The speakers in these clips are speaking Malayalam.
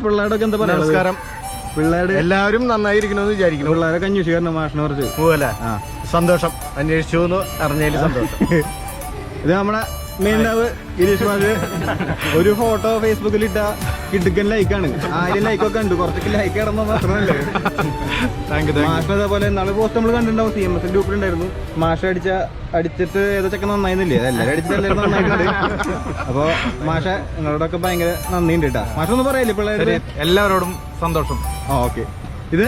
പിള്ളേരൊക്കെ എന്താ പറയാ? നമസ്കാരം. പിള്ളേര് എല്ലാവരും നന്നായിരിക്കണമെന്ന് വിചാരിക്കുന്നു. പിള്ളേരൊക്കെ അന്വേഷിക്കാറുണ്ട് മാഷിനെ കുറിച്ച്. പോവല്ലേ? സന്തോഷം. അന്വേഷിച്ചു എന്ന് അറിഞ്ഞതിൽ സന്തോഷം. ഇത് നമ്മുടെ മെയിനാവ് ഗിരീഷ് മാഷ് ഒരു ഫോട്ടോ ഫേസ്ബുക്കിൽ ഇട്ട കിടുക്കൻ ലൈക്കാണ്. 1000 ലൈക്കൊക്കെ ഉണ്ട്. കുറച്ചൊക്കെ ലൈക്ക് കിടന്ന മാത്രമല്ലേ. മാഷ് അതേപോലെ നാളെ പോസ്റ്റ് നമ്മൾ കണ്ടിട്ടുണ്ടാവും. CMS ഗ്രൂപ്പിലുണ്ടായിരുന്നു. മാഷ് അടിച്ചിട്ട് ഏതോ ചെക്കെ നന്നായിരുന്നില്ലേ? എല്ലാവരും അടിച്ചിട്ട് എല്ലാവരും നന്നായിട്ടുണ്ട്. അപ്പൊ മാഷ നിങ്ങളോടൊക്കെ ഭയങ്കര നന്ദിയുണ്ട് കേട്ടാ. മാഷൊന്നും പറയല്ലേ പിള്ളേര്? എല്ലാവരോടും സന്തോഷം. ഓക്കെ. ഇത്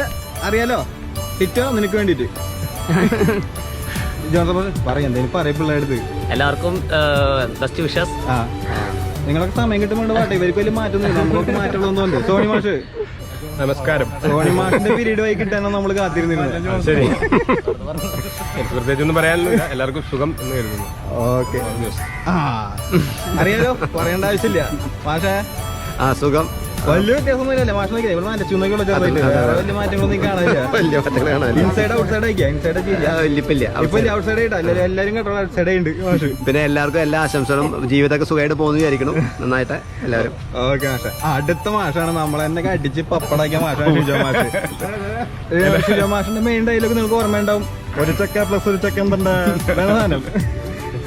അറിയാലോ, ടിറ്റോ നിനക്ക് വേണ്ടിട്ട് പറയാം. എന്തെങ്കിലും പറയാം പിള്ളേരുടെ. എല്ലാവർക്കും ബെസ്റ്റ് വിഷസ്. നിങ്ങളൊക്കെ സമയം കിട്ടുമ്പോൾ പാട്ടെ. ഇവർക്ക് വലിയ മാറ്റമൊന്നും നമുക്ക് മാറ്റമുള്ളതൊന്നുണ്ട്. സോണി മാഷ് നമസ്കാരം. സോണി മാഷിന്റെ പീരീഡ് വൈകി കിട്ടാനാണ് നമ്മൾ കാത്തിരുന്നിരുന്നത്. ശരി, പ്രത്യേകിച്ചൊന്നും പറയാനില്ല. എല്ലാവർക്കും സുഖം എന്ന് കരുതുന്നു. ഓക്കെ. അറിയാലോ, പറയേണ്ട ആവശ്യമില്ല. മാഷേ സുഖം. വലിയ വ്യത്യാസമൊന്നുമില്ലല്ലേ മാഷ്? നോക്കിയാ ഇവിടെ നല്ല ചുന്നൊക്കെയുള്ള ചെറുതായിട്ട് വലിയ മാറ്റങ്ങളൊന്നും കാണാനില്ല. ഇൻസൈഡ് ഔട്ട് സൈഡ് ആയിക്കാ. ഇൻസൈഡ് ഇപ്പൊ ഔട്ട് സൈഡ് ആയിട്ടാ എല്ലാരും കേട്ടോ. ഔട്ട് സൈഡ് ഉണ്ട് മാഷ്. പിന്നെ എല്ലാവർക്കും എല്ലാ ആശംസകളും. ജീവിതമൊക്കെ സുഖമായിട്ട് പോകുന്നു വിചാരിക്കണം. നന്നായിട്ട് എല്ലാവരും. ഓക്കെ മാഷ. അടുത്ത മാഷാണ് നമ്മളെന്നെ അടിച്ച് പപ്പടാക്കിയ മാഷാണ് ഷിജോ മാഷ്. ഷിജോ മാഷിന്റെ മെയിൻ ഡയലോഗ് നിങ്ങൾക്ക് ഓർമ്മയുണ്ടാവും. ഒരു ചക്ക പ്ലസ് ഒരു ചക്ക എന്താ സാധനം.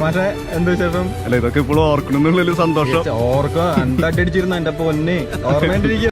മാഷെ എന്താ വിശേഷം? അല്ല, ഇതൊക്കെ ഇപ്പോഴും ഓർക്കണം എന്നുള്ളൊരു സന്തോഷം. ഓർക്കോ. അണ്ടടിച്ചിരുന്നു എന്റെ പൊന്നെ. ഓർമ്മ